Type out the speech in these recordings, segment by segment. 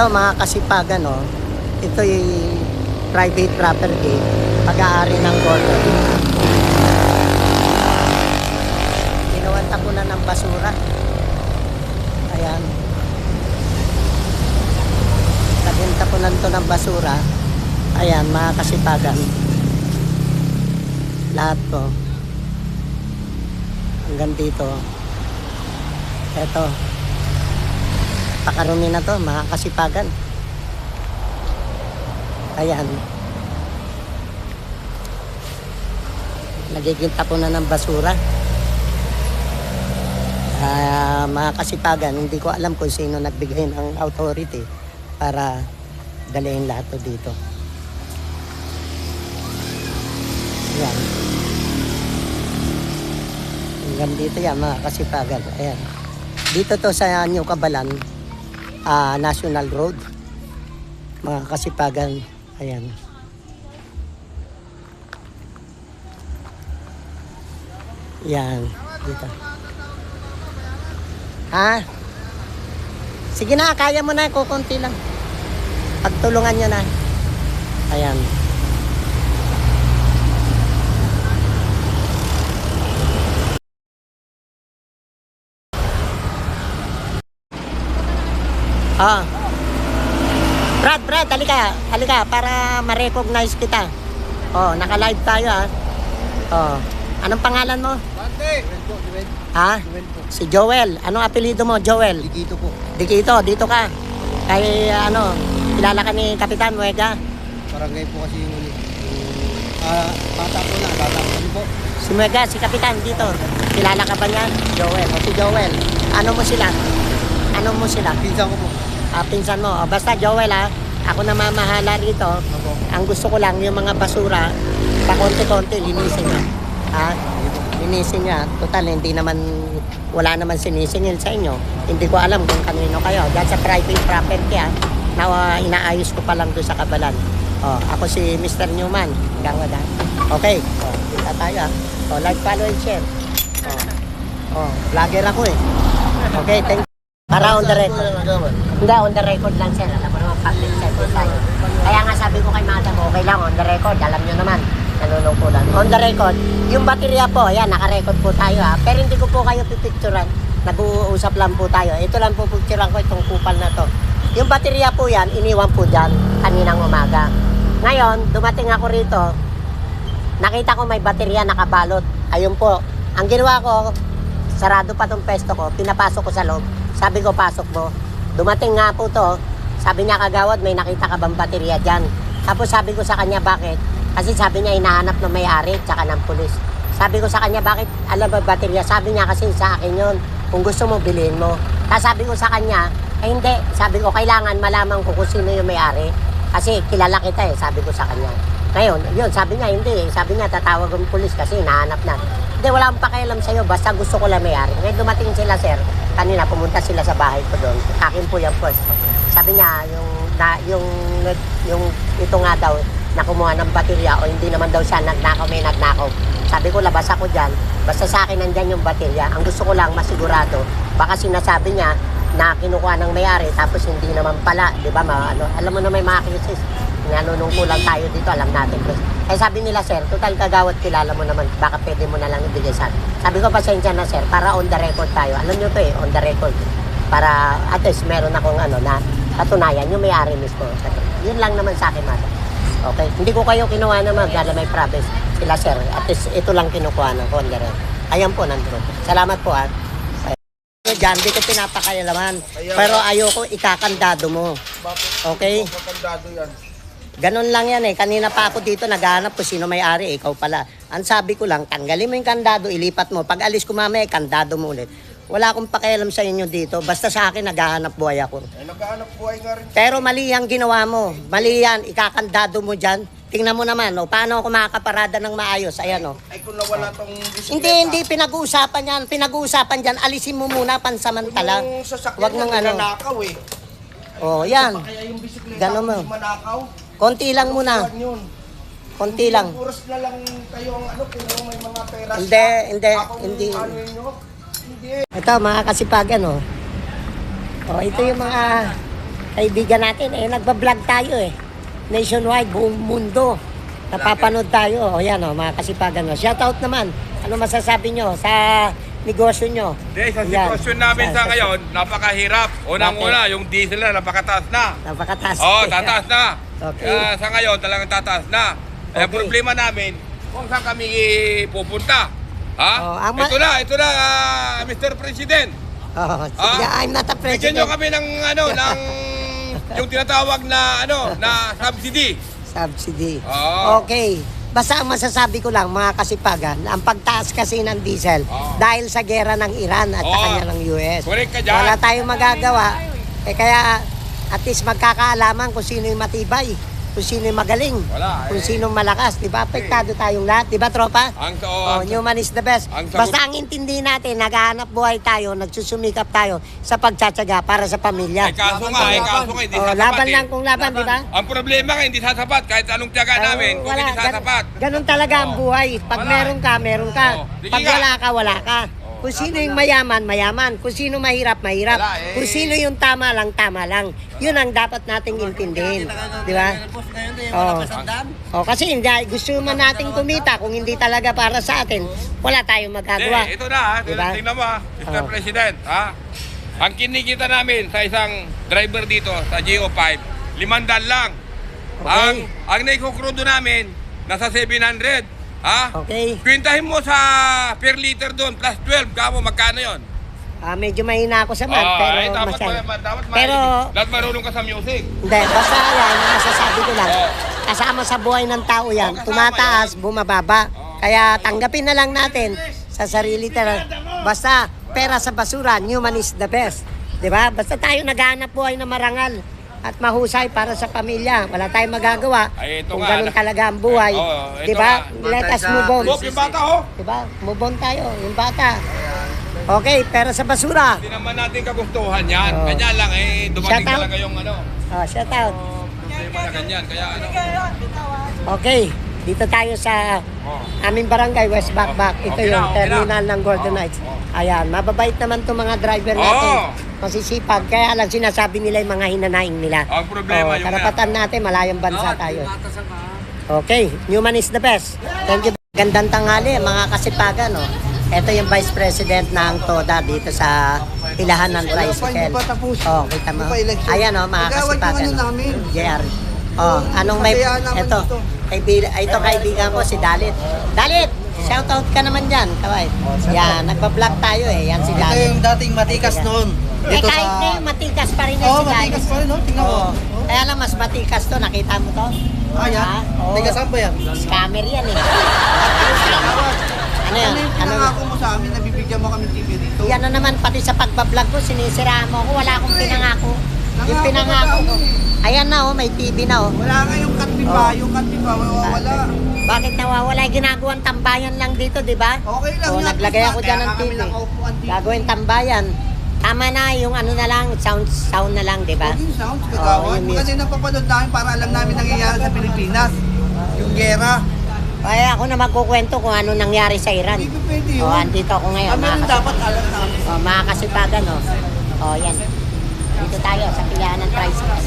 Ito mga kasipagan, no? Ito yung private property, pag-aari ng Gordon. Ginawan tapunan ng basura. Ayan. Laging tapunan to ng basura. Ayan, mga kasipagan. Lahat to. Hanggang dito. Ito. Pakarumi na to, mga kasipagan. Ayan. Nagiging tapunan ng basura. Mga kasipagan, hindi ko alam kung sino nagbigay ng authority para dalhin lahat to dito. Ayan. Hanggang dito yan, mga kasipagan. Ayan. Dito to sa New Cabalan, National Road. Mga kasipagan. Ayan. Yan. Dito. Ha? Sige na, kaya mo na. Kukunti lang. Pagtulungan nyo na. Ayan. Ah. Brad, halika para ma-recognize kita. Oh, naka-live tayo ah. Oh, anong pangalan mo? Bante! Joel. Ha? Joel po. Si Joel. Anong apelyido mo, Joel? Dikito po. Dito ka. Kay kilala ka ni Kapitan Muega? Barangay po kasi yung bata po po. Si Muega, si Kapitan dito. Kilala ka ba niyan? Joel. O si Joel. Ano mo sila? Pinsan ko po. Pinsan mo. O, basta Joel ha. Ako na mamahala rito. Opo. Ang gusto ko lang yung mga basura, pa konti-konti linisin niya. Ha? Linisin niya. Total, wala naman sinisingil sa inyo. Hindi ko alam kung kanino kayo. Diyan sa private property ha. Na inaayos ko pa lang doon sa Cabalan. Ako si Mr. Newman. Gawad ha. Okay. Kita tayo ha. Like, follow, and share. Vlogger ako eh. Okay, thank you. Para on the record. Hindi, on the record lang sir. Alam mo naman, public service tayo. Kaya nga sabi ko kay madam, okay lang, on the record. Alam nyo naman, nanunungkulan. On the record, yung baterya po, ayan, naka-record po tayo ha. Pero hindi ko po kayo pipicturan. Nag-uusap lang po tayo. Ito lang po picturean ko, itong kupal na to. Yung baterya po yan, iniwan po dyan, kaninang umaga. Ngayon, dumating ako rito, nakita ko may baterya nakabalot. Ayun po, ang ginawa ko, sarado pa tong pesto ko, pinapasok ko sa loob. Sabi ko, pasok mo. Dumating nga po to. Sabi niya, kagawad, may nakita ka bang baterya dyan? Tapos sabi ko sa kanya, bakit? Kasi sabi niya, hinahanap ng may-ari, tsaka ng pulis. Sabi ko sa kanya, bakit alam ba baterya? Sabi niya, kasi sa akin yun. Kung gusto mo, bilhin mo. Tapos sabi ko sa kanya, hindi. Sabi ko, kailangan malaman ko kung sino yung may-ari. Kasi kilala kita eh, sabi ko sa kanya. Ngayon, yun, sabi niya, hindi. Sabi niya, tatawag ang pulis kasi hinahanap na. Hindi, wala akong pakialam sa'yo, basta gusto ko lang may-ari. Ngayon dumating sila, sir. Kanina, pumunta sila sa bahay ko doon. Akin po yung pwesto. Sabi niya, yung ito nga daw, na kumuha ng baterya o hindi naman daw siya nagnakaw, may nagnakaw. Sabi ko, labas ako dyan. Basta sa akin nandyan yung baterya. Ang gusto ko lang masigurado, baka sinasabi niya na kinukuha ng may-ari tapos hindi naman pala. Di ba? Alam mo na may mga cases. Nanunungkulan tayo dito, alam natin. Kaya sabi nila, sir, total kagawad, kilala mo naman, baka pwede mo na lang ibigay sa akin. Sabi ko, pasensya na sir, para on the record tayo. Alam nyo to eh, on the record. Para at least meron akong na katunayan, yung may-ari mismo. Yun lang naman sa akin, madam. Okay? Hindi ko kayo kinuha naman, dahil may promise sila, sir. At least ito lang kinukuha ng on the record. Ayan po, nandun. Salamat po, ha. Diyan, di ko pinapakailaman. Pero ayoko ikakandado mo. Okay? Kakandado yan. Ganon lang yan eh. Kanina pa ako dito naghahanap kung sino may-ari, ikaw pala. Ang sabi ko lang, tanggalin mo yung kandado, ilipat mo. Pag alis ko mamaya, kandado mo ulit. Wala akong pakialam sa inyo dito. Basta sa akin, naghahanap buhay ako. Naghahanap buhay nga rin. Pero mali ang ginawa mo. Mali yan. Ikakandado mo dyan. Tingnan mo naman, paano ako makakaparada ng maayos. Ayan, Ay, kung nawala tong bisikleta. Hindi. Pinag-uusapan yan. Pinag-uusapan dyan. Alisin mo muna pansamantala. Yung sasakyan Wag mong niya, nanakaw eh. Yan. Kaya yung bisikleta, Ganon mo. manakaw. Konti lang muna. Konti lang. Oras na lang kayo ang kung may mga pera. Hindi. Ito mga kasipagan ito yung mga kaibigan natin, nagbablog tayo nationwide, buong mundo. Napapanood tayo. O yan mga kasipagan. Shoutout naman. Ano masasabi nyo sa negosyo nyo? Hindi, sa Yan. sitwasyon namin sa ngayon, napakahirap. Unang-una, Bakit? yung diesel na napakataas na. Napakataas. Tataas na. Okay. Kaya sa ngayon, talagang tataas na. Okay. Problema namin, kung saan kami pupunta. Ha? Ito na, Mr. President. Sige, I'm not a Bigyan nyo president. kami ng, yung tinatawag na, na subsidy. Subsidy. Oo. Okay. Basta ang masasabi ko lang, mga kasipagan, ang pagtaas kasi ng diesel dahil sa gera ng Iran at sa Oo. kanya ng US. Correct ka dyan. Wala tayong magagawa. Kaya at least magkakaalaman kung sino yung matibay, kung sino yung magaling, Wala, kung sino yung malakas. Diba? Apektado tayong lahat. Diba, tropa? Newman is the best. Basta ang intindi natin, naghahanap buhay tayo, nagsusumikap tayo sa pagtsatsaga para sa pamilya. Kaso nga, hindi sasapat. Laban lang kung laban, diba? Ang problema nga, hindi sasapat. Kahit anong tiyaga namin, kung hindi sasapat. Ganun talaga ang buhay. Pag Wala. meron ka, meron ka. Sige Pag nga. wala ka, wala ka. Kung sino yung mayaman, mayaman. Kung sino mahirap, mahirap. Wala, Kung sino yung tama lang, tama lang. Yun ang dapat nating intindihin. Di ba? Kasi hindi, gusto man nating kumita. Kung hindi talaga para sa atin, wala tayong magagawa. Ito na, Diba? tingnan mo Mr. President, Ang kinikita namin sa isang driver dito sa GO5, 500 lang. Okay. Ang naikukrudo namin, nasa 700. Okay. Kwentahin mo sa per liter doon, plus 12, kamo magkano yon? Medyo mahina ako sa math, pero dapat masyado. dapat Pero, dapat marunong ka sa music. hindi, basta yan, ang masasabi ko lang, kasama sa buhay ng tao yan, kasama tumataas, bumababa. Kaya tanggapin na lang natin sa sarili talaga. Basta, pera sa basura, Newman is the best. Diba? Basta tayo naghahanap buhay na marangal at mahusay para sa pamilya. Wala tayong magagawa Ay, ito kung nga, ganun talaga ang buhay. ito Diba? nga. Let us move on. Bob, yung bata Diba? Move on tayo, yung bata. Okay, pera sa basura. Hindi naman natin kagustuhan yan. Oo. Kanya lang, dumating Shout out. talaga yung Shout out. problema na ganyan. Kaya Okay, dito tayo sa aming barangay, West Bakbak. Ito Okay yung na. terminal ng Golden Knights. Ayan, mababait naman itong mga driver natin. Masisipag, kaya lang sinasabi nila yung mga hinanaing nila. Ang problema yung karapatan natin, malayang bansa tayo. Okay, Newman is the best. Thank you. Gandang tanghali, mga kasipagan. Ito yung Vice President ng TODA dito sa Hilahan ng Tricycle. Hindi pa tapos. Kita mo. Hindi pa election. Ayan mga Magawad yung kasipagan. ano namin. JR. Anong may... Kasayaan naman Ito, dito. ito kaibigan ko, si Dalit. Dalit! Shoutout ka naman dyan, kaway. Yan, nagpa-vlog tayo Yan si Ito Dalit. yung dating matikas noon. Dito Kahit na sa... yung matikas pa rin Oo, si Dalit. matikas pa rin, tingnan mo. Kaya lang, mas matikas to. Nakita mo to? Yan. Oo. Tigas saan ba yan? Scammer yan Ano yan? Ano yung Ano? pinangako mo sa amin na bibigyan mo kami TV dito? Yan na naman, pati sa pagbablog ko, sinisiraan mo ako. Wala akong pinangako. Yung pinangako ko. Ayan na may TV na Wala kayong katpipa, yung katpipa, wala. Bakit nawawala? Ginagawang tambayan lang dito, di ba? Okay lang yan. Naglagay ako dyan ng Kaya kami TV. nakaupuan dito. Gagawin tambayan. Tama na, yung ano na lang, sound na lang, di ba? Huwag yung sounds, kagawan. yung music. Kasi napapanood namin para alam namin nangyayari sa Pilipinas. Yung gera. Kaya ako na magkukwento kung ano nangyari sa Iran. Hindi pa pwede yun. Andito ako ngayon. Kami rin dapat alam namin. Mga kasipagan, yan. Dito tayo sa pilihan ng tricycle.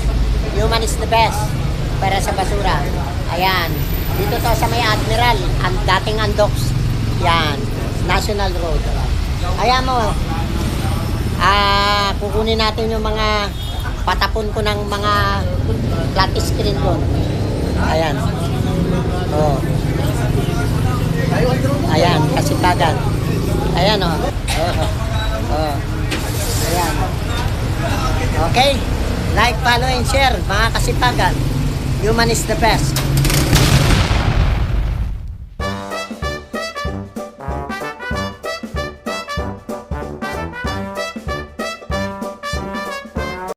Newman is the best. Para sa basura. Ayan. Dito to sa may Admiral. Ang dating Andox. Yan. National Road. Ayan mo. Kukunin natin yung mga patapon ko ng mga flat screen doon. Ayan. Ayan, kasipagan. Ayan Ayan. Okay. Like, follow, and share, mga kasipagan. Human is the best.